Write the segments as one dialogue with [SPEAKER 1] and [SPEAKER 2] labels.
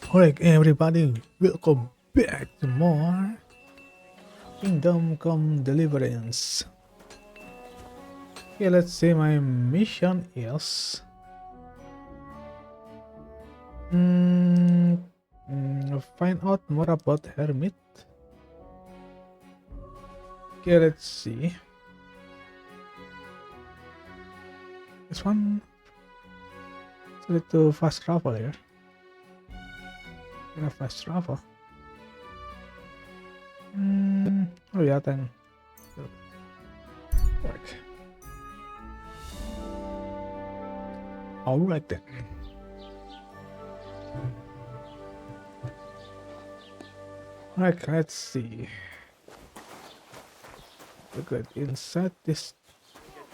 [SPEAKER 1] Alright, everybody, welcome back to more Kingdom Come Deliverance. Okay, let's see. My mission is find out more about Hermit. Okay, let's see. This one, it's a little fast travel here. Fast travel. Oh yeah, then work. Alright then. Alright, let's see. Look at inside this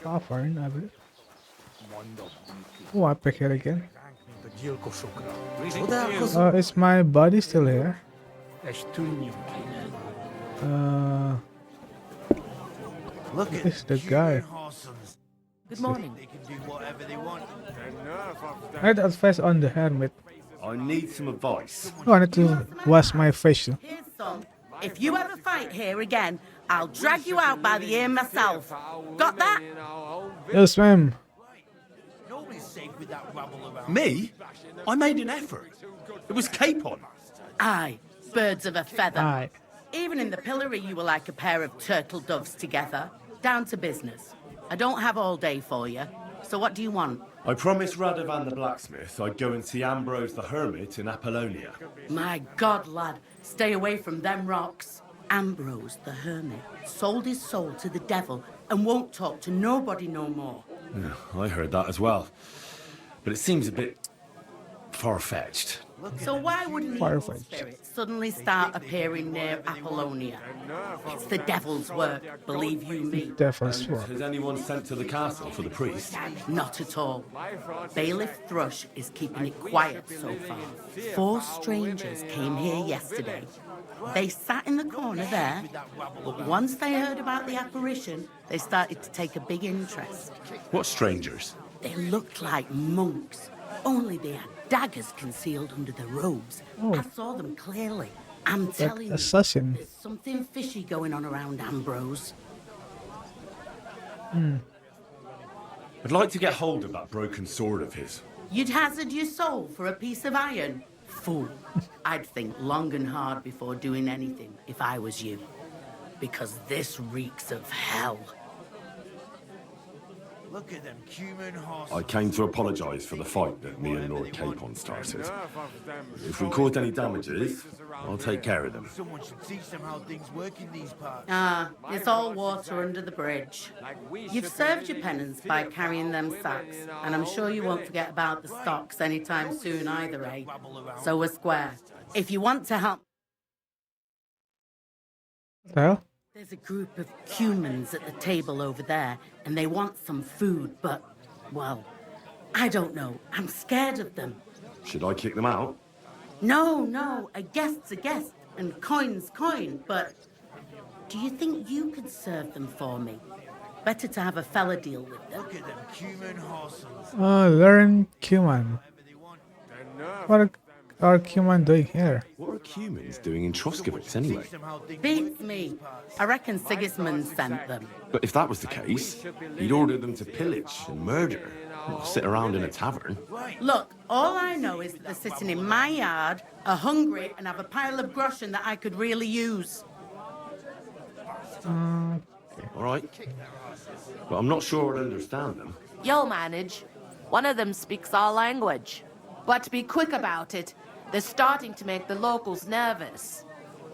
[SPEAKER 1] tavern, I believe. Oh, I pick it again. Is my body still here?
[SPEAKER 2] Look at
[SPEAKER 1] Is the guy?
[SPEAKER 3] Good morning.
[SPEAKER 2] They can do whatever they want.
[SPEAKER 1] I'd advise on the Hermit.
[SPEAKER 4] I need some advice.
[SPEAKER 1] Oh, I need to wash my face.
[SPEAKER 3] Here's some. If you ever fight here again, I'll drag you out by the ear myself. Got that?
[SPEAKER 1] Yes, ma'am.
[SPEAKER 2] Nobody's safe with that rabble around.
[SPEAKER 4] Me? I made an effort. It was Capon.
[SPEAKER 3] Aye, birds of a feather.
[SPEAKER 1] Aye.
[SPEAKER 3] Even in the pillory, you were like a pair of turtle doves together. Down to business. I don't have all day for you. So what do you want?
[SPEAKER 4] I promised Radovan the blacksmith I'd go and see Ambrose the hermit in Apollonia.
[SPEAKER 3] My God, lad, stay away from them rocks. Ambrose, the hermit, sold his soul to the devil and won't talk to nobody no more.
[SPEAKER 4] Yeah, I heard that as well. But it seems a bit far-fetched.
[SPEAKER 3] So why would an evil
[SPEAKER 1] Fireflies.
[SPEAKER 3] spirit suddenly start appearing near Apollonia? It's the devil's work, believe you me.
[SPEAKER 1] Devil's work.
[SPEAKER 4] Has anyone sent to the castle for the priest?
[SPEAKER 3] Not at all. Bailiff Thrush is keeping it quiet so far. 4 strangers came here yesterday. They sat in the corner there, but once they heard about the apparition, they started to take a big interest.
[SPEAKER 4] What strangers?
[SPEAKER 3] They looked like monks, only they had daggers concealed under their robes.
[SPEAKER 1] Oh.
[SPEAKER 3] I saw them clearly. I'm telling you,
[SPEAKER 1] assassin.
[SPEAKER 3] there's something fishy going on around Ambrose.
[SPEAKER 4] I'd like to get hold of that broken sword of his.
[SPEAKER 3] You'd hazard your soul for a piece of iron? Fool. I'd think long and hard before doing anything if I was you. Because this reeks of hell.
[SPEAKER 2] Look at them human horses.
[SPEAKER 4] I came to apologise for the fight that me and Lord Capon started. If we caused any damages, I'll take care of them.
[SPEAKER 2] Someone should teach them how things work in these parts.
[SPEAKER 3] Ah, it's all water under the bridge. You've served your penance by carrying them sacks, and I'm sure you won't forget about the stocks anytime soon either, eh? So we're square. If you want to help...
[SPEAKER 1] What the hell?
[SPEAKER 3] There's a group of humans at the table over there, and they want some food, but, well, I don't know. I'm scared of them.
[SPEAKER 4] Should I kick them out?
[SPEAKER 3] No, a guest's a guest, and coin's coin, but do you think you could serve them for me? Better to have a fella deal with them.
[SPEAKER 2] Look at them human horses.
[SPEAKER 1] Learn Cuman. What are Cuman doing here?
[SPEAKER 4] What are humans doing in Troskowitz anyway?
[SPEAKER 2] Teach them how things
[SPEAKER 3] Beats me. I reckon Sigismund sent them.
[SPEAKER 4] But if that was the case, he'd order them to pillage and murder, not sit around in a tavern.
[SPEAKER 3] Look, all I know is that they're sitting in my yard, are hungry, and have a pile of groschen that I could really use.
[SPEAKER 4] All right. But I'm not sure I'd understand them.
[SPEAKER 5] You'll manage. One of them speaks our language. But be quick about it. They're starting to make the locals nervous.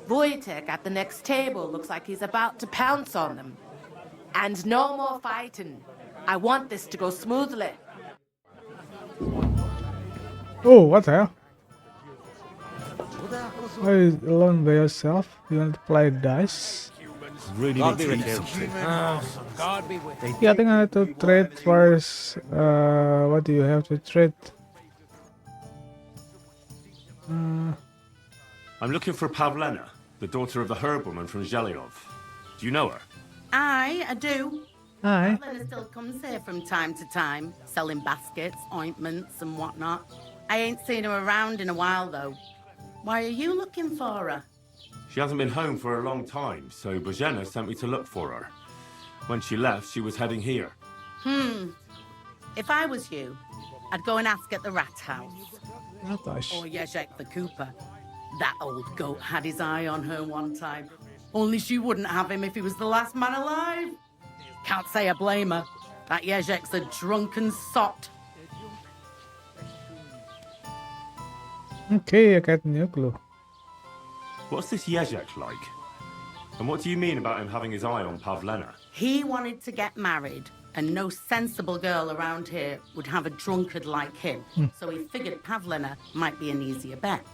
[SPEAKER 5] Wojtek at the next table looks like he's about to pounce on them. And no more fighting. I want this to go smoothly.
[SPEAKER 1] Oh, what the hell? Are you alone by yourself? You want to play dice?
[SPEAKER 4] Really need to eat something.
[SPEAKER 1] Yeah, I think I have to trade first. What do you have to trade?
[SPEAKER 4] I'm looking for Pavlena, the daughter of the herbalman from Zhelyov. Do you know her?
[SPEAKER 3] I do.
[SPEAKER 1] Aye.
[SPEAKER 3] Lena still comes here from time to time, selling baskets, ointments, and whatnot. I ain't seen her around in a while, though. Why are you looking for her?
[SPEAKER 4] She hasn't been home for a long time, so Bojena sent me to look for her. When she left, she was heading here.
[SPEAKER 3] If I was you, I'd go and ask at the rat house.
[SPEAKER 1] Natash.
[SPEAKER 3] Or Jezek the Cooper. That old goat had his eye on her one time. Only she wouldn't have him if he was the last man alive. Can't say I blame her. That Jezek's a drunken sot.
[SPEAKER 1] Okay, I got no clue.
[SPEAKER 4] What's this Jezek like? And what do you mean about him having his eye on Pavlena?
[SPEAKER 3] He wanted to get married, and no sensible girl around here would have a drunkard like him. So he figured Pavlena might be an easier bet.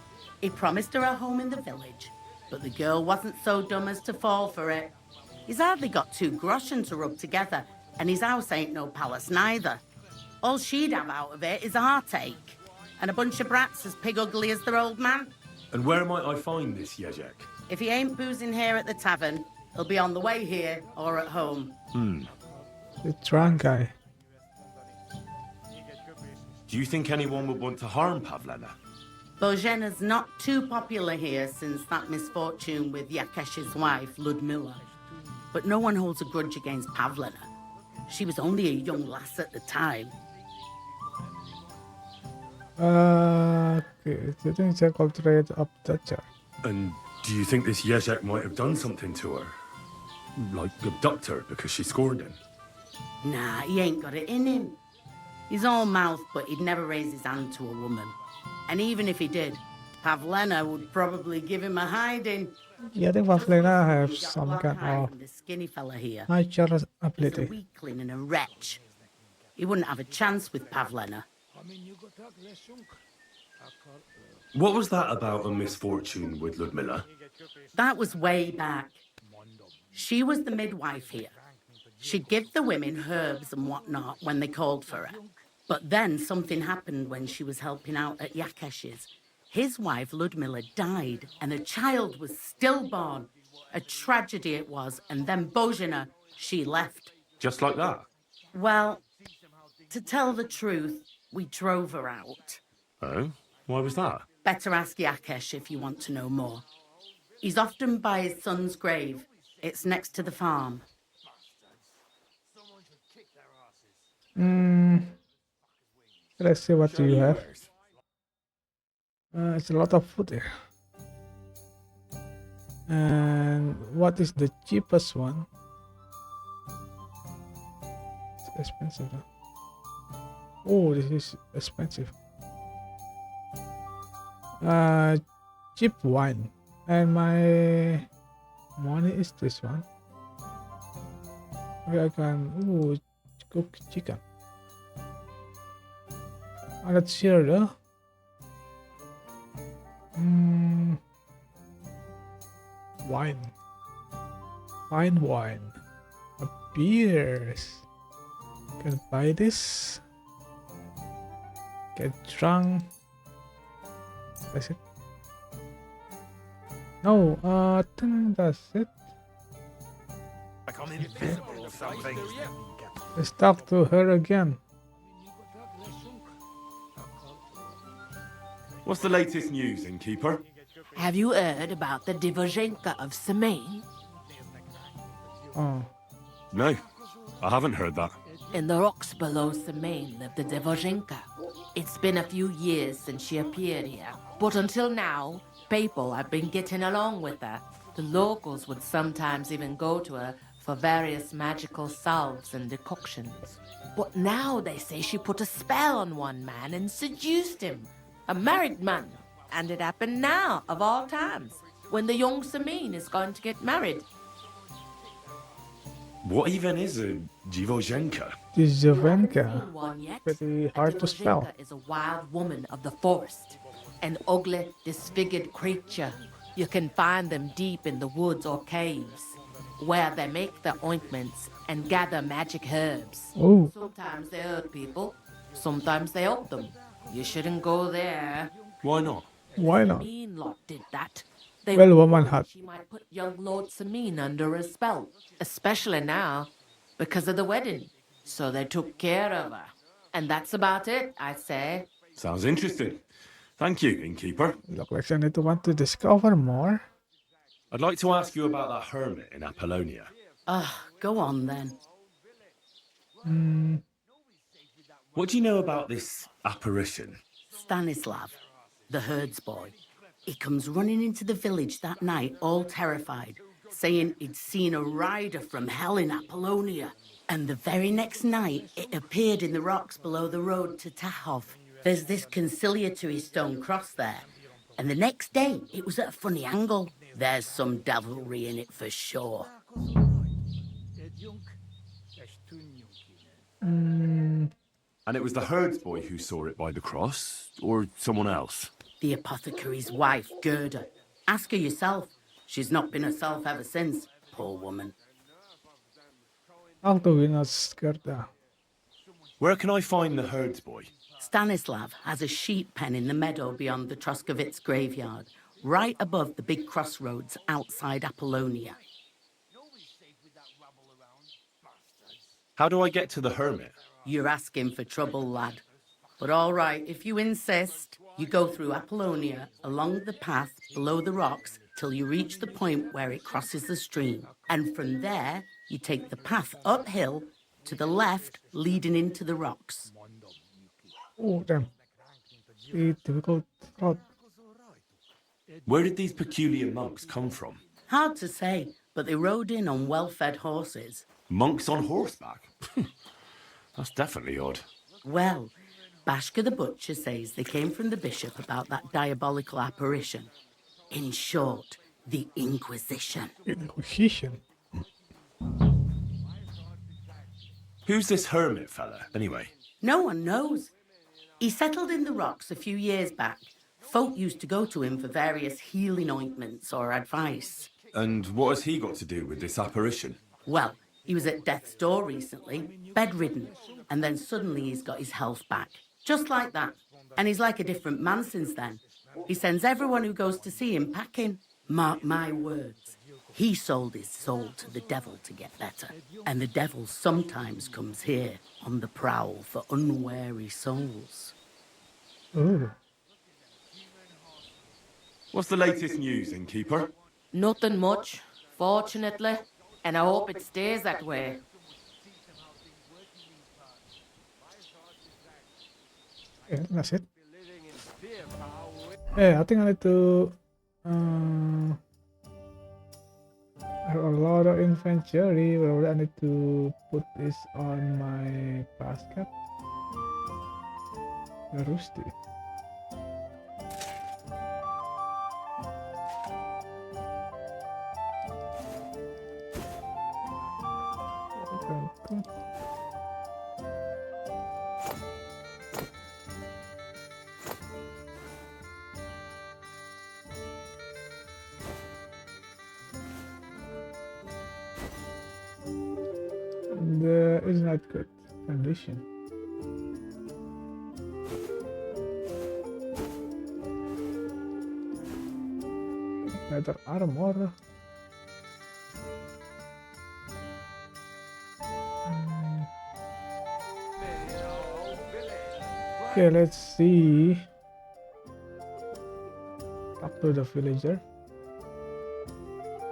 [SPEAKER 3] He promised her a home in the village, but the girl wasn't so dumb as to fall for it. He's hardly got 2 groschen to rub together, and his house ain't no palace neither. All she'd have out of it is a heartache, and a bunch of brats as pig ugly as their old man.
[SPEAKER 4] And where might I find this Jezek?
[SPEAKER 3] If he ain't boozing here at the tavern, he'll be on the way here or at home.
[SPEAKER 1] The drunk guy.
[SPEAKER 4] Do you think anyone would want to harm Pavlena?
[SPEAKER 3] Bojena's not too popular here since that misfortune with Yakesh's wife, Ludmilla. But no one holds a grudge against Pavlena. She was only a young lass at the time.
[SPEAKER 1] Okay, the things are called trade up the chart.
[SPEAKER 4] And do you think this Jezek might have done something to her? Like abduct her because she scorned him?
[SPEAKER 3] Nah, he ain't got it in him. He's all mouth, but he'd never raise his hand to a woman. And even if he did, Pavlena would probably give him a hiding.
[SPEAKER 1] Yeah, I think Pavlena have
[SPEAKER 3] He's got
[SPEAKER 1] some
[SPEAKER 3] black
[SPEAKER 1] kind
[SPEAKER 3] eye
[SPEAKER 1] of
[SPEAKER 3] from the skinny fella here.
[SPEAKER 1] natural
[SPEAKER 3] He's a
[SPEAKER 1] ability.
[SPEAKER 3] weakling and a wretch. He wouldn't have a chance with Pavlena.
[SPEAKER 4] What was that about a misfortune with Ludmilla?
[SPEAKER 3] That was way back. She was the midwife here. She'd give the women herbs and whatnot when they called for her. But then something happened when she was helping out at Yakesh's. His wife, Ludmilla, died, and a child was stillborn. A tragedy it was, and then Bojena, she left.
[SPEAKER 4] Just like that?
[SPEAKER 3] Well, to tell the truth, we drove her out.
[SPEAKER 4] Oh? Why was that?
[SPEAKER 3] Better ask Yakesh if you want to know more. He's often by his son's grave. It's next to the farm.
[SPEAKER 1] Let's see what do you have. It's a lot of food here. And what is the cheapest one? It's expensive. Huh? Oh, this is expensive. Cheap wine. And my money is this one. Okay, I can cook chicken. Let's share the wine. Fine wine. Beers. Can buy this. Get drunk. That's it. No, I think that's it.
[SPEAKER 2] Like I'm invisible or something.
[SPEAKER 1] Let's talk to her again.
[SPEAKER 4] What's the latest news, innkeeper?
[SPEAKER 5] Have you heard about the Divozhenka of Semaine?
[SPEAKER 1] Oh,
[SPEAKER 4] No, I haven't heard that.
[SPEAKER 5] In the rocks below Semaine lived the Divozhenka. It's been a few years since she appeared here, but until now, people have been getting along with her. The locals would sometimes even go to her for various magical salves and decoctions. But now they say she put a spell on one man and seduced him. A married man. And it happened now, of all times, when the young Semaine is going to get married.
[SPEAKER 4] What even is a Divozhenka?
[SPEAKER 1] this
[SPEAKER 5] You haven't
[SPEAKER 1] Javenka.
[SPEAKER 5] seen one yet?
[SPEAKER 1] Pretty
[SPEAKER 5] A
[SPEAKER 1] hard to spell.
[SPEAKER 5] Divozhenka is a wild woman of the forest, an ugly, disfigured creature. You can find them deep in the woods or caves, where they make their ointments and gather magic herbs.
[SPEAKER 1] Oh,
[SPEAKER 5] Sometimes they hurt people, sometimes they help them. You shouldn't go there.
[SPEAKER 4] Why not?
[SPEAKER 1] why not?
[SPEAKER 5] Mean lot did that. They
[SPEAKER 1] Well,
[SPEAKER 5] were
[SPEAKER 1] woman
[SPEAKER 5] worried
[SPEAKER 1] had.
[SPEAKER 5] she might put young Lord Samine under a spell, especially now, because of the wedding. So they took care of her. And that's about it, I say.
[SPEAKER 4] Sounds interesting. Thank you, innkeeper.
[SPEAKER 1] Look like I need to want to discover more.
[SPEAKER 4] I'd like to ask you about that hermit in Apollonia.
[SPEAKER 3] Go on then.
[SPEAKER 4] What do you know about this apparition?
[SPEAKER 3] Stanislav, the herds boy. He comes running into the village that night, all terrified, saying he'd seen a rider from hell in Apollonia. And the very next night, it appeared in the rocks below the road to Tahov. There's this conciliatory stone cross there. And the next day, it was at a funny angle. There's some devilry in it for sure.
[SPEAKER 4] And it was the herds boy who saw it by the cross, or someone else?
[SPEAKER 3] The apothecary's wife, Gerda. Ask her yourself. She's not been herself ever since, poor woman.
[SPEAKER 1] How do we not scared that?
[SPEAKER 4] Where can I find the herds boy?
[SPEAKER 3] Stanislav has a sheep pen in the meadow beyond the Troskovitz graveyard, right above the big crossroads outside Apollonia.
[SPEAKER 4] How do I get to the hermit?
[SPEAKER 3] You're asking for trouble, lad. But all right, if you insist, you go through Apollonia, along the path below the rocks, till you reach the point where it crosses the stream. And from there, you take the path uphill to the left, leading into the rocks.
[SPEAKER 1] Oh, damn. The difficult route.
[SPEAKER 4] Where did these peculiar monks come from?
[SPEAKER 3] Hard to say, but they rode in on well-fed horses.
[SPEAKER 4] Monks on horseback? That's definitely odd.
[SPEAKER 3] Well, Bashka the butcher says they came from the bishop about that diabolical apparition. In short, the Inquisition.
[SPEAKER 1] Inquisition.
[SPEAKER 4] Who's this hermit fella, anyway?
[SPEAKER 3] No one knows. He settled in the rocks a few years back. Folk used to go to him for various healing ointments or advice.
[SPEAKER 4] And what has he got to do with this apparition?
[SPEAKER 3] Well, he was at death's door recently, bedridden, and then suddenly he's got his health back. Just like that. And he's like a different man since then. He sends everyone who goes to see him packing. Mark my words. He sold his soul to the devil to get better. And the devil sometimes comes here on the prowl for unwary souls.
[SPEAKER 1] Oh.
[SPEAKER 4] What's the latest news, innkeeper?
[SPEAKER 5] Nothing much, fortunately. And I hope it stays that way.
[SPEAKER 1] Yeah, that's it. Yeah, I think I need to have a lot of inventory. Probably I need to put this on my basket. Rusty. Is not good condition. Better armor. Okay, let's see. Talk to the villager.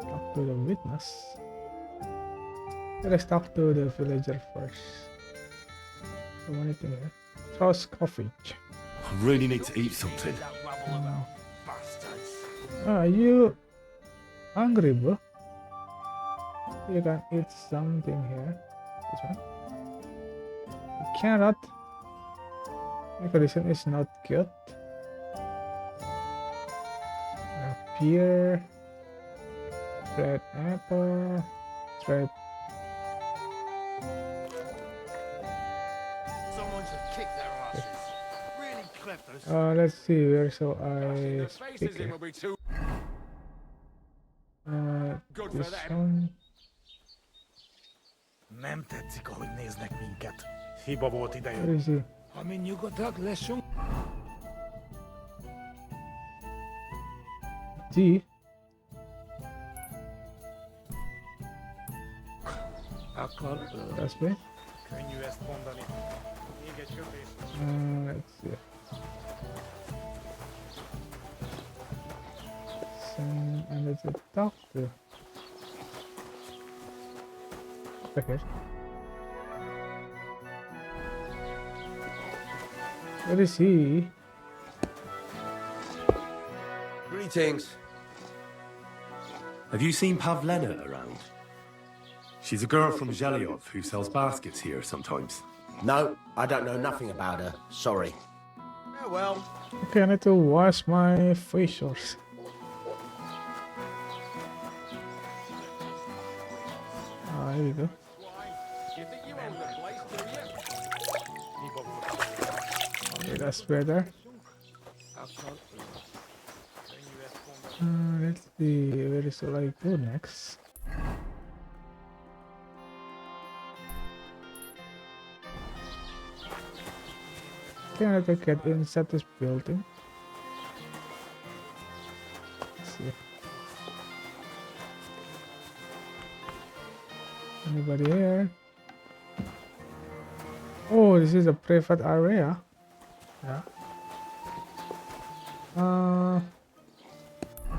[SPEAKER 1] Talk to the witness. Let's talk to the villager first. So anything here? Trust coffee.
[SPEAKER 4] I really need to eat something.
[SPEAKER 1] Are you hungry, bro? You can eat something here. This one. Carrot. My condition is not good. Pear. Red apple. Red. Let's see, where shall I pick it? This one.
[SPEAKER 2] Nem tetszik, ahogy néznek minket. Hiba volt
[SPEAKER 1] Where
[SPEAKER 2] idejön.
[SPEAKER 1] is he?
[SPEAKER 2] Ha mi nyugodtak leszünk.
[SPEAKER 1] G.
[SPEAKER 2] Akkor
[SPEAKER 1] That's me.
[SPEAKER 2] könnyű ezt mondani. Még egy köpés.
[SPEAKER 1] Let's see. need to talk to. Okay. Where is he?
[SPEAKER 6] Greetings.
[SPEAKER 4] Have you seen Pavlena around? She's a girl from Zhelyov who sells baskets here sometimes.
[SPEAKER 6] No, I don't know nothing about her. Sorry. Oh well.
[SPEAKER 1] Okay, I need to wash my facials. Ah, here we go. Okay, that's better. Let's see, where is all I go next? Can I get inside this building? Let's see. Anybody here? Oh, this is a private area. Yeah.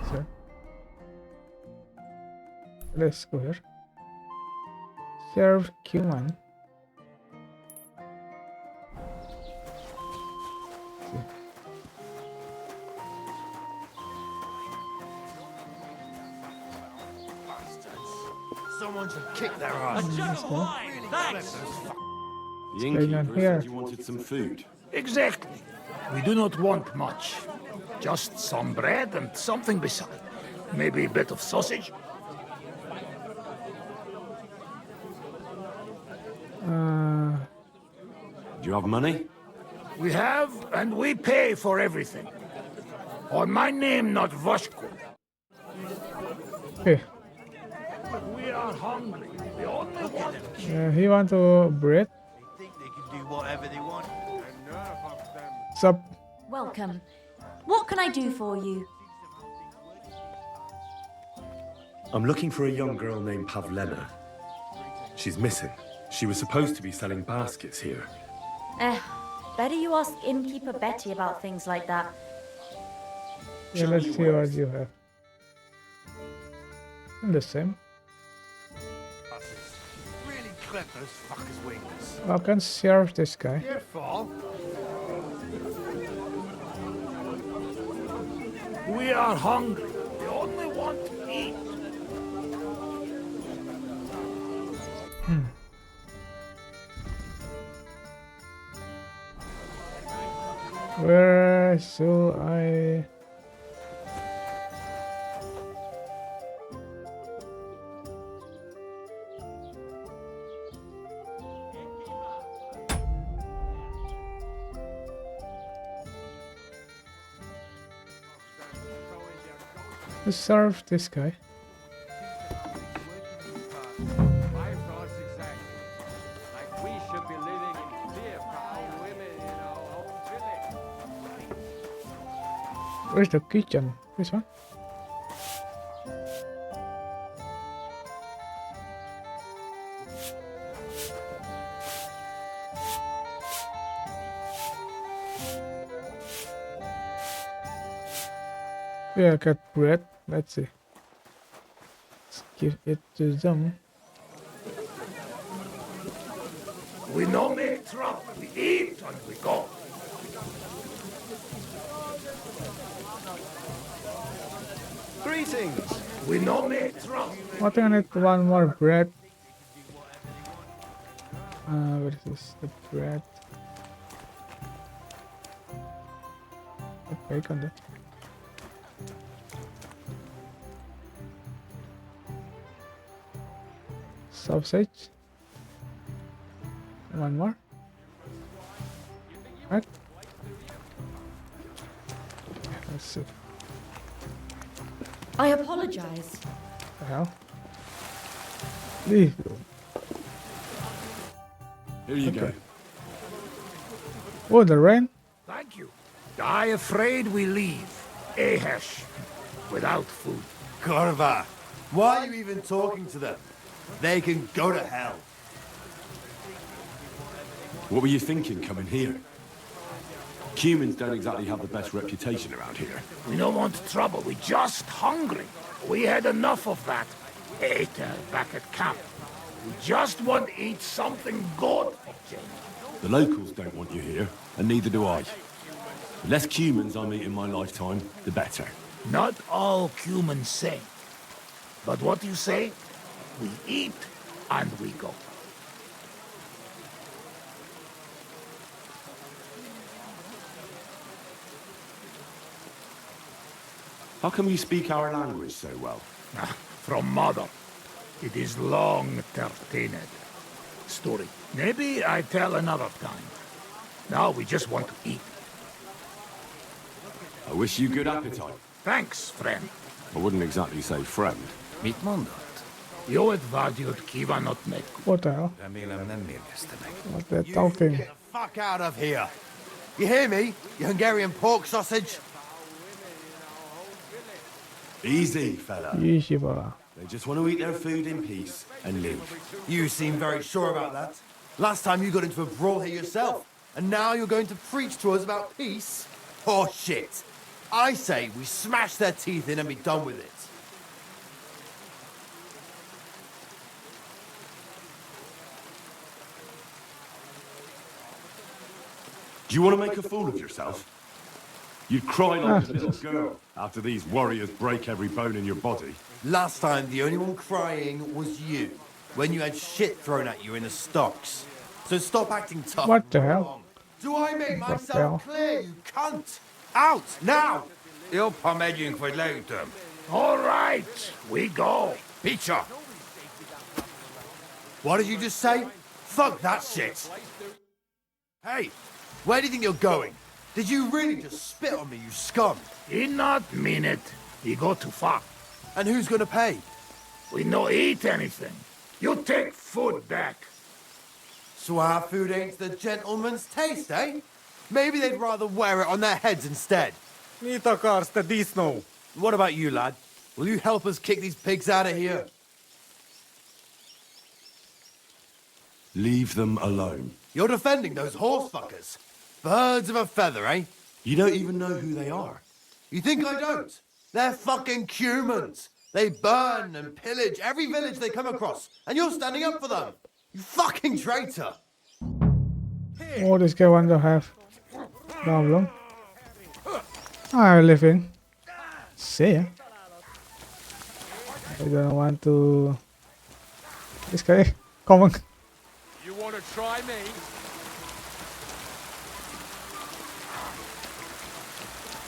[SPEAKER 1] So let's go here. Serve Q1.
[SPEAKER 2] Someone should kick their ass.
[SPEAKER 4] The
[SPEAKER 1] going on
[SPEAKER 4] innkeeper
[SPEAKER 1] here?
[SPEAKER 4] said you wanted some food.
[SPEAKER 7] Exactly. We do not want much. Just some bread and something beside. Maybe a bit of sausage.
[SPEAKER 4] Do you have money?
[SPEAKER 7] We have, and we pay for everything. On my name, not Voshko.
[SPEAKER 1] Okay.
[SPEAKER 7] We are hungry. We only want
[SPEAKER 1] He want to bread.
[SPEAKER 2] They think they can do whatever they want.
[SPEAKER 1] What's up?
[SPEAKER 8] Welcome. What can I do for you?
[SPEAKER 4] I'm looking for a young girl named Pavlena. She's missing. She was supposed to be selling baskets here.
[SPEAKER 8] Better you ask innkeeper Betty about things like that.
[SPEAKER 1] Yeah, let's see what you have. The same.
[SPEAKER 2] Really clip those fuckers' wings.
[SPEAKER 1] I can serve this guy.
[SPEAKER 7] Careful. We are hungry. We only want to eat.
[SPEAKER 1] Where shall I? Let's serve this guy.
[SPEAKER 9] My thoughts exactly. Like we should be living in fear for our women in our own village.
[SPEAKER 1] Where's the kitchen? This one? Yeah, I got bread. Let's see. Let's give it to them.
[SPEAKER 7] We no make trouble. We eat and we go.
[SPEAKER 6] Greetings.
[SPEAKER 7] We no make trouble.
[SPEAKER 1] I think I need one more bread. What is this? The bread. The bacon there. Sausage. One more. Right. Let's see.
[SPEAKER 8] I apologize.
[SPEAKER 1] The hell? Leave.
[SPEAKER 4] Here you go.
[SPEAKER 1] Oh, the rain.
[SPEAKER 7] Thank you. I afraid we leave. Ahesh. Without food.
[SPEAKER 2] Korva, why are you even talking to them? They can go to hell.
[SPEAKER 4] What were you thinking coming here? Humans don't exactly have the best reputation around here.
[SPEAKER 7] We don't want trouble, we just hungry. We had enough of that later back at camp. We just want to eat something good for change.
[SPEAKER 4] The locals don't want you here, and neither do I. The less humans I meet in my lifetime, the better.
[SPEAKER 7] Not all humans same. But what you say, we eat and we go.
[SPEAKER 4] How come you speak our language so well?
[SPEAKER 7] From mother. It is long tertined. Story. Maybe I tell another time. Now we just want to eat.
[SPEAKER 4] I wish you good appetite.
[SPEAKER 7] Thanks, friend.
[SPEAKER 4] I wouldn't exactly say friend.
[SPEAKER 6] Mit mondott?
[SPEAKER 7] Jó edvágyót kívánok meg.
[SPEAKER 1] What the hell?
[SPEAKER 6] Remélem nem mérgezte meg.
[SPEAKER 1] What they're talking?
[SPEAKER 2] Get the fuck out of here. You hear me, you Hungarian pork sausage?
[SPEAKER 4] Easy, fella.
[SPEAKER 1] Easy, brother.
[SPEAKER 4] They just want to eat their food in peace and leave.
[SPEAKER 2] You seem very sure about that. Last time you got into a brawl here yourself, and now you're going to preach to us about peace? Oh shit. I say we smash their teeth in and be done with it.
[SPEAKER 4] Do you want to make a fool of yourself? You'd cry like a little girl after these warriors break every bone in your body.
[SPEAKER 2] Last time, the only one crying was you, when you had shit thrown at you in the stocks. So stop acting tough.
[SPEAKER 1] What the hell?
[SPEAKER 2] Do I make
[SPEAKER 1] hell?
[SPEAKER 2] myself clear, you cunt? Out, now!
[SPEAKER 9] Jobba megyünk, vagy leütöm.
[SPEAKER 7] All right, we go.
[SPEAKER 9] Picsa!
[SPEAKER 2] What did you just say? Fuck that shit! Hey, where do you think you're going? Did you really just spit on me, you scum?
[SPEAKER 7] He not mean it. He go too far.
[SPEAKER 2] And who's gonna pay?
[SPEAKER 7] We no eat anything. You take food back.
[SPEAKER 2] So our food ain't the gentleman's taste, eh? Maybe they'd rather wear it on their heads instead.
[SPEAKER 9] Mit akarsz, te disznó?
[SPEAKER 2] What about you, lad? Will you help us kick these pigs out of here?
[SPEAKER 4] Leave them alone.
[SPEAKER 2] You're defending those horse fuckers. Birds of a feather, eh?
[SPEAKER 4] You don't even know who they are.
[SPEAKER 2] You think I don't? They're fucking humans. They burn and pillage every village they come across, and you're standing up for them. You fucking traitor.
[SPEAKER 1] Oh, this guy wants to have problem. I live in. See ya. I don't want to. This guy, come on.
[SPEAKER 9] You want to try me?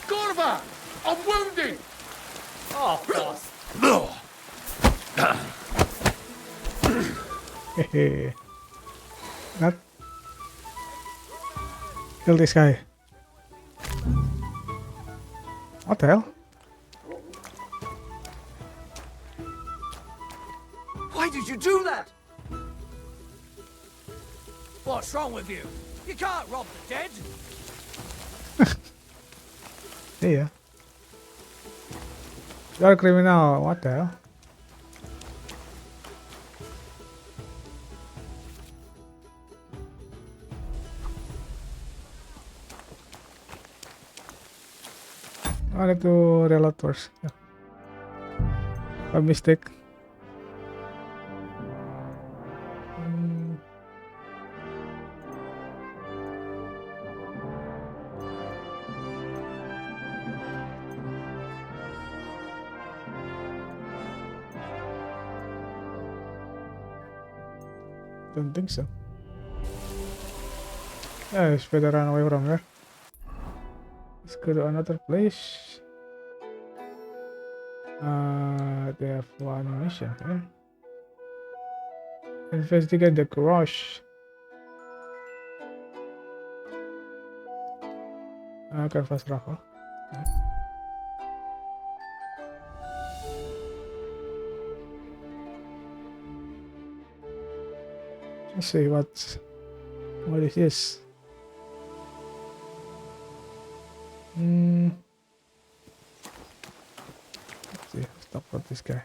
[SPEAKER 9] Gorva! I'm wounded! Oh,
[SPEAKER 1] Hehe. Not. Kill this guy. What the hell?
[SPEAKER 6] Why did you do that? What's wrong with you? You can't rob the dead.
[SPEAKER 1] See ya. You're a criminal. What the hell? I need to reload first. Yeah. A mistake. Don't think so. Yeah, it's better run away from here. Let's go to another place. They have one mission here. Investigate the garage. Okay, fast travel. Let's see what is this. Let's see, stop for this guy.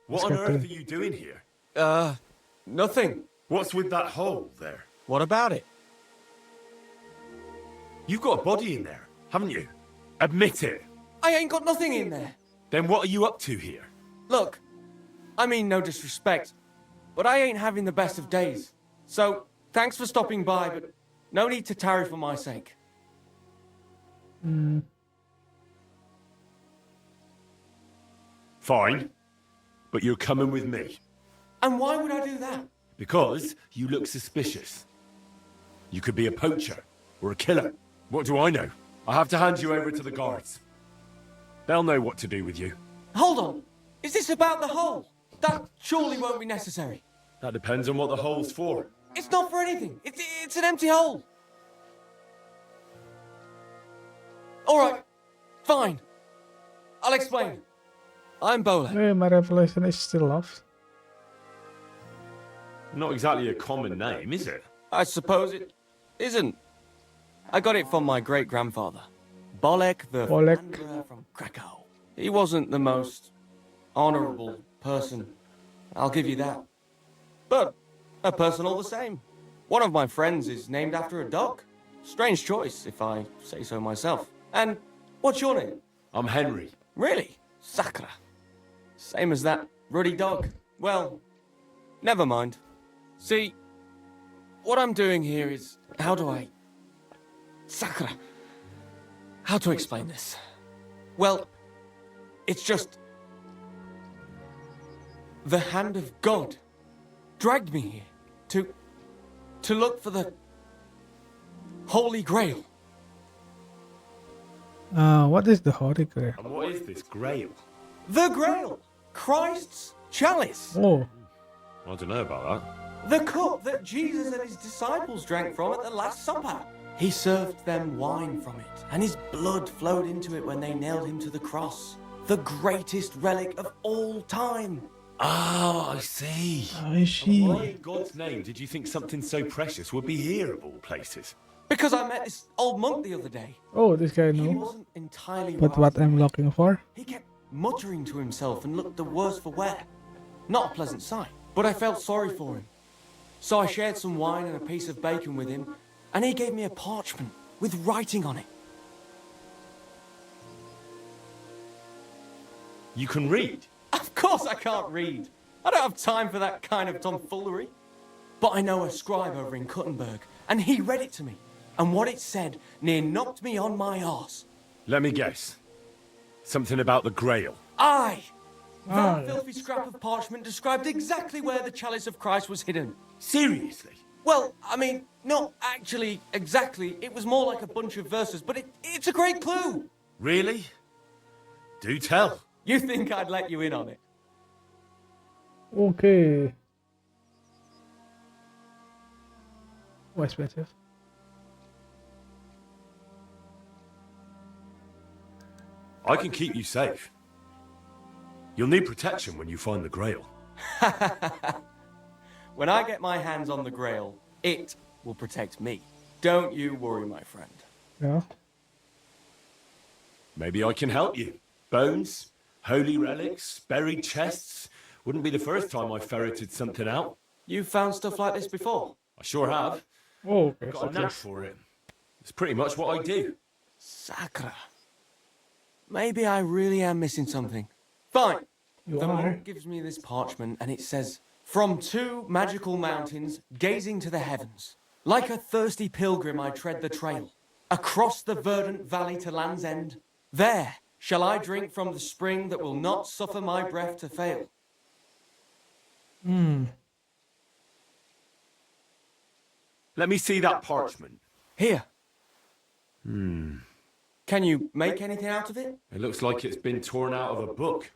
[SPEAKER 4] What on earth are you doing here?
[SPEAKER 6] Nothing.
[SPEAKER 4] What's with that hole there?
[SPEAKER 6] What about it?
[SPEAKER 4] You've got a body in there, haven't you? Admit it.
[SPEAKER 10] I ain't got nothing in there.
[SPEAKER 4] Then what are you up to here?
[SPEAKER 10] Look, I mean no disrespect, but I ain't having the best of days. So, thanks for stopping by, but no need to tarry for my sake.
[SPEAKER 4] Fine, but you're coming with me.
[SPEAKER 10] And why would I do that?
[SPEAKER 4] Because you look suspicious. You could be a poacher or a killer. What do I know? I have to hand you over to the guards. They'll know what to do with you.
[SPEAKER 10] Hold on. Is this about the hole? That surely won't be necessary.
[SPEAKER 4] That depends on what the hole's for.
[SPEAKER 10] It's not for anything. It's an empty hole. All right. Fine. I'll explain. I'm Bolek.
[SPEAKER 1] Hey, my revelation is still lost.
[SPEAKER 4] Not exactly a common name, is it?
[SPEAKER 10] I suppose it isn't. I got it from my great-grandfather, Bolek the Philanderer from Krakow. He wasn't the most honorable person, I'll give you that. But a person all the same. One of my friends is named after a dog. Strange choice, if I say so myself. And what's your name?
[SPEAKER 4] I'm Henry.
[SPEAKER 10] Really? Sakra. Same as that ruddy dog. Well, never mind. See, what I'm doing here is... How do I... Sakra. How to explain this? Well, it's just... The hand of God dragged me here to look for the Holy Grail.
[SPEAKER 1] What is the Holy Grail?
[SPEAKER 4] And what is this Grail?
[SPEAKER 10] The Grail! Christ's chalice!
[SPEAKER 1] Oh.
[SPEAKER 4] I don't know about that.
[SPEAKER 10] The cup that Jesus and his disciples drank from at the Last Supper. He served them wine from it, and his blood flowed into it when they nailed him to the cross. The greatest relic of all time.
[SPEAKER 4] Oh, I see.
[SPEAKER 1] I see.
[SPEAKER 4] Why in God's name did you think something so precious would be here of all places?
[SPEAKER 10] Because I met this old monk the other day.
[SPEAKER 1] Oh, this guy
[SPEAKER 10] He
[SPEAKER 1] knows.
[SPEAKER 10] wasn't entirely
[SPEAKER 1] But
[SPEAKER 10] right.
[SPEAKER 1] what I'm looking for?
[SPEAKER 10] He kept muttering to himself and looked the worse for wear. Not a pleasant sight, but I felt sorry for him. So I shared some wine and a piece of bacon with him, and he gave me a parchment with writing on it.
[SPEAKER 4] You can read?
[SPEAKER 10] Of course I can't read. I don't have time for that kind of tomfoolery. But I know a scribe over in Kuttenberg, and he read it to me. And what it said near knocked me on my arse.
[SPEAKER 4] Let me guess. Something about the Grail.
[SPEAKER 10] Aye! That filthy scrap of parchment described exactly where the chalice of Christ was hidden.
[SPEAKER 4] Seriously?
[SPEAKER 10] Well, I mean, not actually exactly. It was more like a bunch of verses, but it's a great clue.
[SPEAKER 4] Really? Do tell.
[SPEAKER 10] You think I'd let you in on it?
[SPEAKER 1] Okay. Oh, expensive.
[SPEAKER 4] I can keep you safe. You'll need protection when you find the Grail.
[SPEAKER 10] When I get my hands on the Grail, it will protect me. Don't you worry, my friend.
[SPEAKER 1] Yeah.
[SPEAKER 4] Maybe I can help you. Bones, holy relics, buried chests. Wouldn't be the first time I ferreted something out.
[SPEAKER 10] You've found stuff like this before?
[SPEAKER 4] I sure have.
[SPEAKER 1] Oh, okay.
[SPEAKER 4] Got a knack for it. It's pretty much what I do.
[SPEAKER 10] Sakra. Maybe I really am missing something. Fine.
[SPEAKER 1] You
[SPEAKER 10] The
[SPEAKER 1] are.
[SPEAKER 10] monk gives me this parchment and it says, "From two magical mountains, gazing to the heavens. Like a thirsty pilgrim I tread the trail. Across the verdant valley to Land's End. There shall I drink from the spring that will not suffer my breath to fail."
[SPEAKER 4] Let me see that parchment.
[SPEAKER 10] Here. Can you make anything out of it?
[SPEAKER 4] It looks like it's been torn out of a book.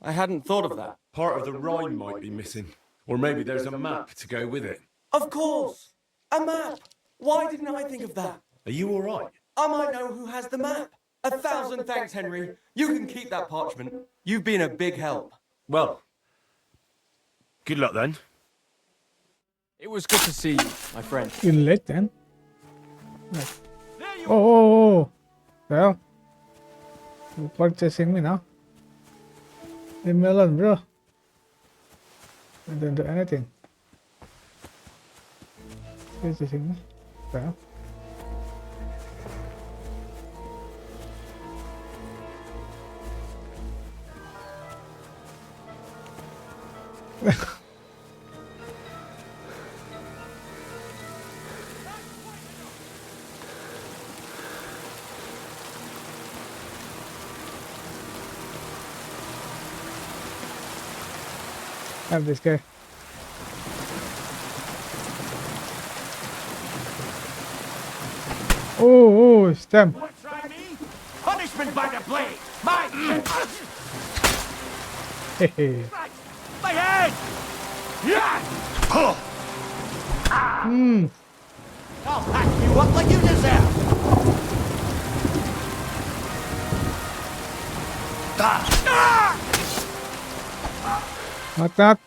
[SPEAKER 10] I hadn't thought of that.
[SPEAKER 4] Part of the rhyme might be missing. Or maybe there's a map to go with it.
[SPEAKER 10] Of course! A map! Why didn't I think of that?
[SPEAKER 4] Are you all right?
[SPEAKER 10] I might know who has the map. 1,000 thanks, Henry. You can keep that parchment. You've been a big help.
[SPEAKER 4] Well, good luck then.
[SPEAKER 10] It was good to see you, my friend.
[SPEAKER 1] You're late then. Like, oh. Well, you're purchasing me now. Leave me alone, bro. I don't do anything. Purchasing me. Well. Have this guy. Oh, stem.
[SPEAKER 7] Try me? Punishment by the blade. My
[SPEAKER 1] Hey.
[SPEAKER 7] my head. Yeah. I'll pack you up like you deserve.
[SPEAKER 1] Not that.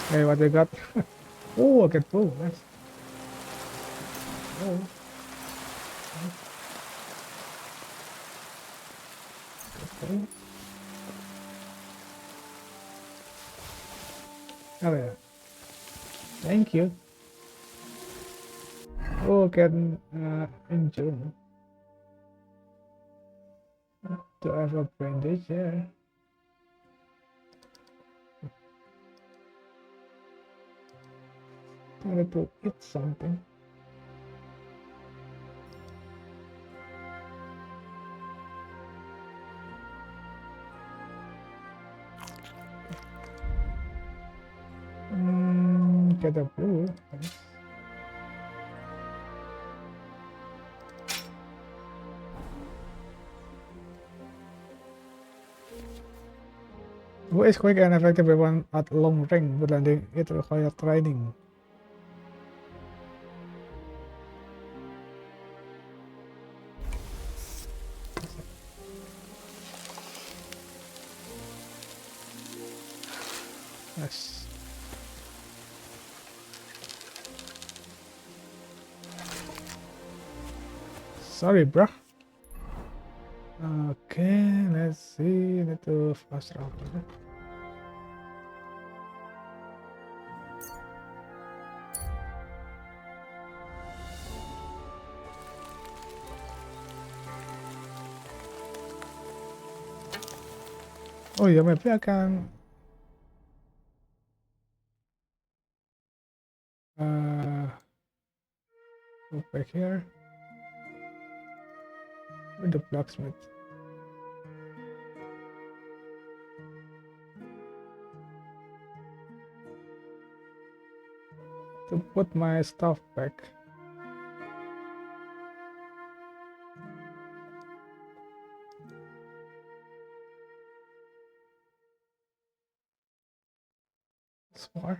[SPEAKER 1] Hey, what they got? Oh, I can pull. Nice. Oh. Okay. Oh yeah. Thank you. Oh, can injure. Do I have a bandage? Yeah. I need to eat something. Get a blue. Nice. Who is quick and effective weapon at long range, but landing it requires training. Yes. Sorry, bruh. Okay, let's see. Need to fast travel. Oh iya, mapnya akan go back here with the blacksmith. To put my stuff back. Smart.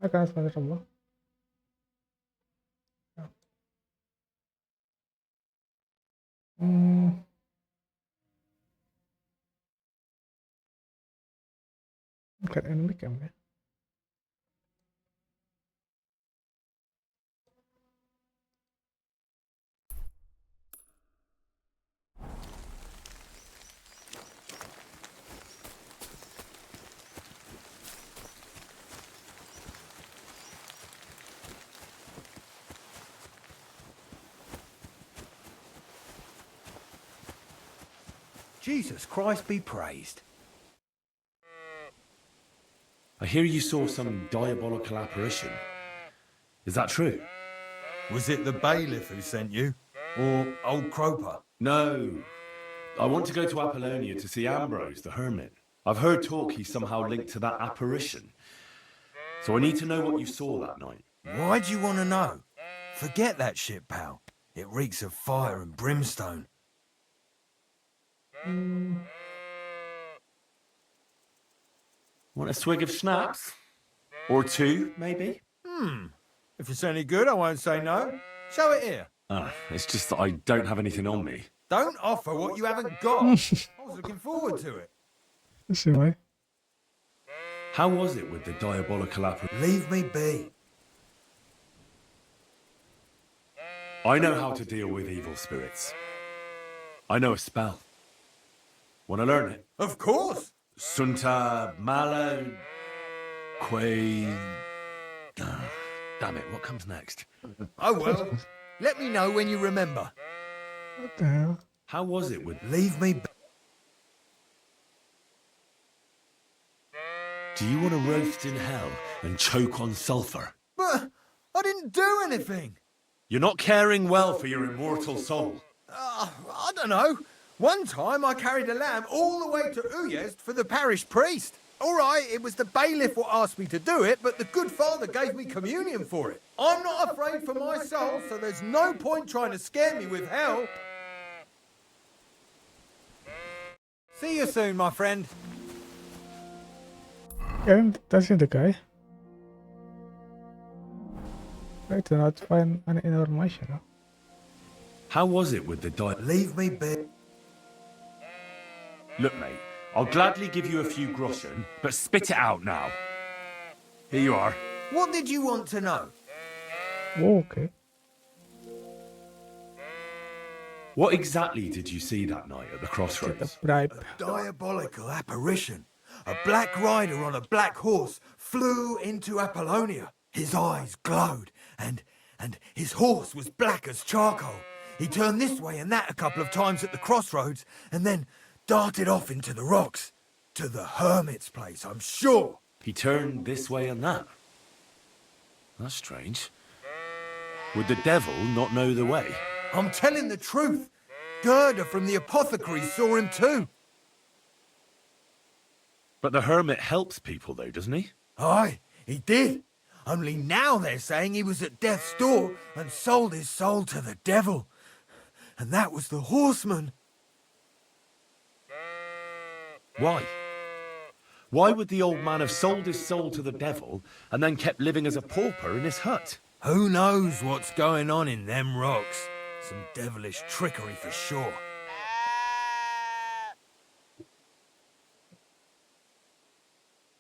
[SPEAKER 1] I can't spend it on. Bukan enemy cam ya.
[SPEAKER 2] Jesus Christ be praised.
[SPEAKER 4] I hear you saw some diabolical apparition. Is that true?
[SPEAKER 2] Was it the bailiff who sent you? Or old Croper?
[SPEAKER 4] No. I want to go to Apollonia to see Ambrose, the hermit. I've heard talk he's somehow linked to that apparition. So I need to know what you saw that night.
[SPEAKER 2] Why do you want to know? Forget that shit, pal. It reeks of fire and brimstone.
[SPEAKER 4] Want a swig of schnapps? Or two, maybe?
[SPEAKER 2] If it's any good, I won't say no. Show it here.
[SPEAKER 4] It's just that I don't have anything on me.
[SPEAKER 2] Don't offer what you haven't got. I was looking forward to it.
[SPEAKER 1] See why?
[SPEAKER 4] How was it with the diabolical apparition?
[SPEAKER 2] Leave me be.
[SPEAKER 4] I know how to deal with evil spirits. I know a spell. Want to learn it?
[SPEAKER 2] Of course.
[SPEAKER 4] Sunta Malo Quay. Damn it, what comes next?
[SPEAKER 2] Oh, well. Let me know when you remember.
[SPEAKER 1] What the hell?
[SPEAKER 4] How was it with...
[SPEAKER 2] Leave me...
[SPEAKER 4] Do you want to roast in hell and choke on sulphur?
[SPEAKER 2] But I didn't do anything.
[SPEAKER 4] You're not caring well for your immortal soul.
[SPEAKER 2] I don't know. One time I carried a lamb all the way to Uyezd for the parish priest. All right, it was the bailiff what asked me to do it, but the good father gave me communion for it. I'm not afraid for my soul, so there's no point trying to scare me with hell. See you soon, my friend.
[SPEAKER 1] And that's the guy. I do not find any information.
[SPEAKER 4] How was it with the
[SPEAKER 2] Leave me be.
[SPEAKER 4] Look, mate, I'll gladly give you a few groschen, but spit it out now. Here you are.
[SPEAKER 2] What did you want to know?
[SPEAKER 1] Oh, okay.
[SPEAKER 4] What exactly did you see that night at the crossroads?
[SPEAKER 1] Bribe.
[SPEAKER 2] A diabolical apparition. A black rider on a black horse flew into Apollonia. His eyes glowed, and his horse was black as charcoal. He turned this way and that a couple of times at the crossroads, and then darted off into the rocks. To the hermit's place, I'm sure.
[SPEAKER 4] He turned this way and that. That's strange. Would the devil not know the way?
[SPEAKER 2] I'm telling the truth. Gerda from the apothecary saw him too.
[SPEAKER 4] But the hermit helps people, though, doesn't he?
[SPEAKER 2] Aye, he did. Only now they're saying he was at death's door and sold his soul to the devil. And that was the horseman.
[SPEAKER 4] Why? Why would the old man have sold his soul to the devil and then kept living as a pauper in his hut?
[SPEAKER 2] Who knows what's going on in them rocks? Some devilish trickery for sure.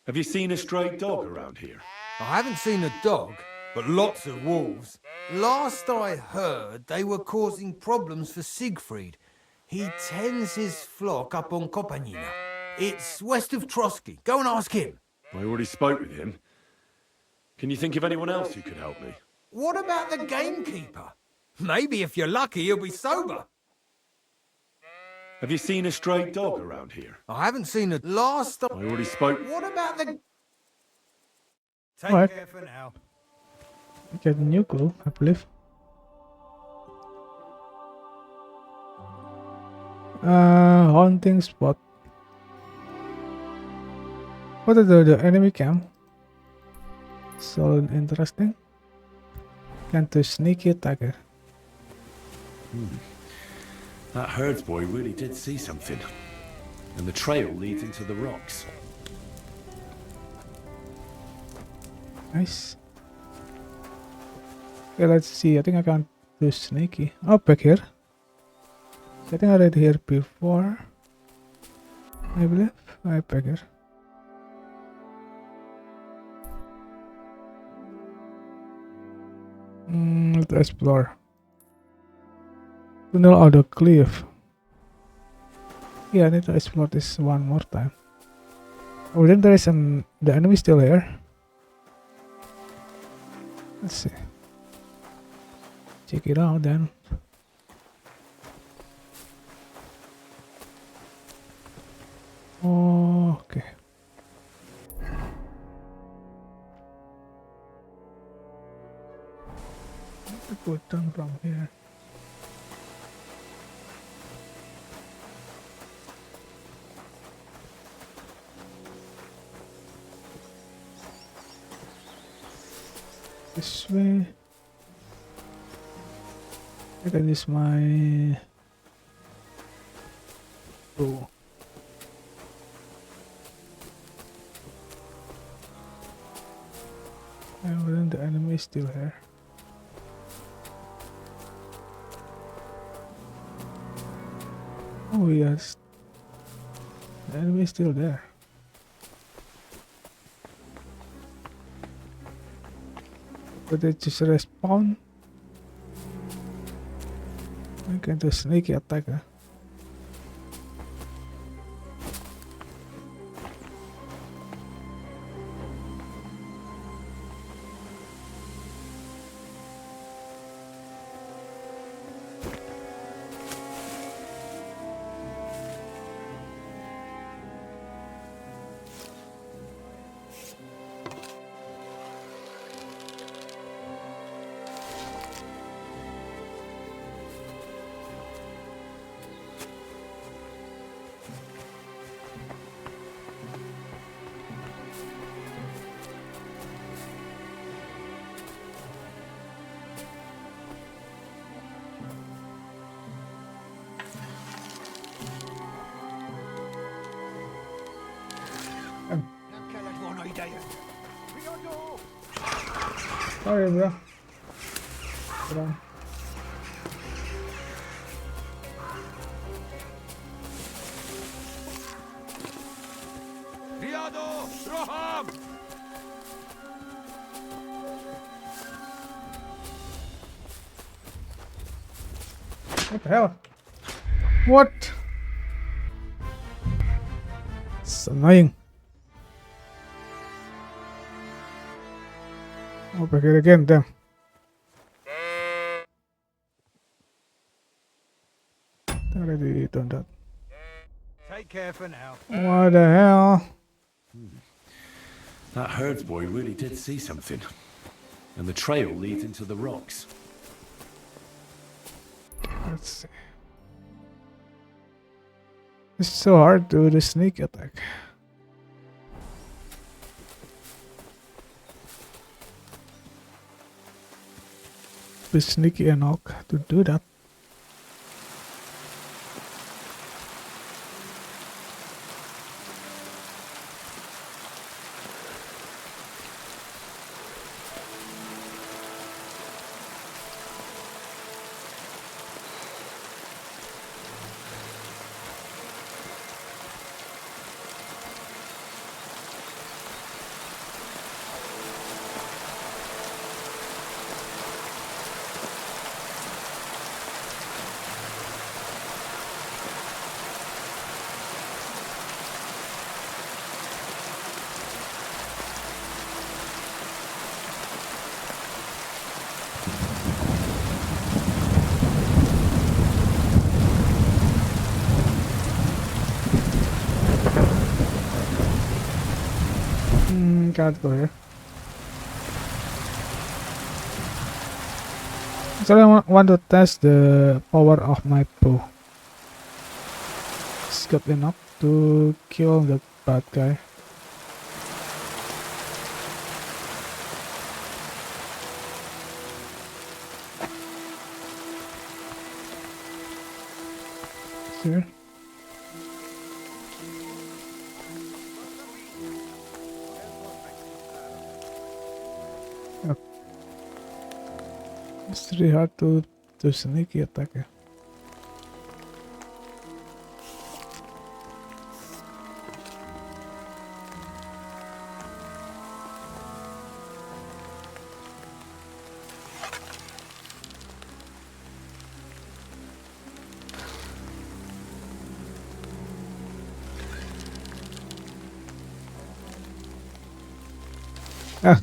[SPEAKER 4] Have you seen a stray dog around here?
[SPEAKER 2] I haven't seen a dog, but lots of wolves. Last I heard, they were causing problems for Siegfried. He tends his flock up on Kopanina. It's west of Trotsky. Go and ask him.
[SPEAKER 4] I already spoke with him. Can you think of anyone else who could help me?
[SPEAKER 2] What about the gamekeeper? Maybe if you're lucky, he'll be sober.
[SPEAKER 4] Have you seen a stray dog around here?
[SPEAKER 2] I haven't seen a last...
[SPEAKER 4] I already spoke...
[SPEAKER 2] What about the... Take
[SPEAKER 1] What?
[SPEAKER 2] care for now.
[SPEAKER 1] Get a new clue, I believe. Haunting spot. What is the enemy camp? So interesting. Can to sneaky attacker.
[SPEAKER 4] That herdsboy really did see something. And the trail leads into the rocks.
[SPEAKER 1] Nice. Okay, let's see. I think I can't do sneaky. Oh, back here. I think I read here before. I believe. I back here. Let's explore. Tunnel of the cliff. Yeah, I need to explore this one more time. Oh, then there is the enemy still here. Let's see. Check it out then. Oh, okay. Go down from here. This way. I can use my... Oh. And then the enemy is still here. Oh yes, the enemy is still there. But they just respawn. I can do sneaky attack. Sorry, bro. Bro. What the hell? What? It's annoying. Oh, back here again, damn. Already done that.
[SPEAKER 7] Take care for now.
[SPEAKER 1] What the hell?
[SPEAKER 4] That herds boy really did see something. And the trail leads into the rocks.
[SPEAKER 1] Let's see. It's so hard to do the sneak attack. Be sneaky enough to do that. Can't go here. So I want to test the power of my bow. It's got enough to kill the bad guy. Here. It's really hard to sneaky attack. Ah.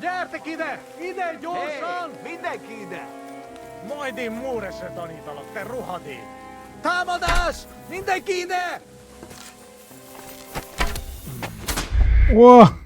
[SPEAKER 7] Gyertek ide! Ide gyorsan! Hé, mindenki ide! Majd én Móresre tanítalak, te ruhadék! Támadás! Mindenki ide!
[SPEAKER 1] Whoa!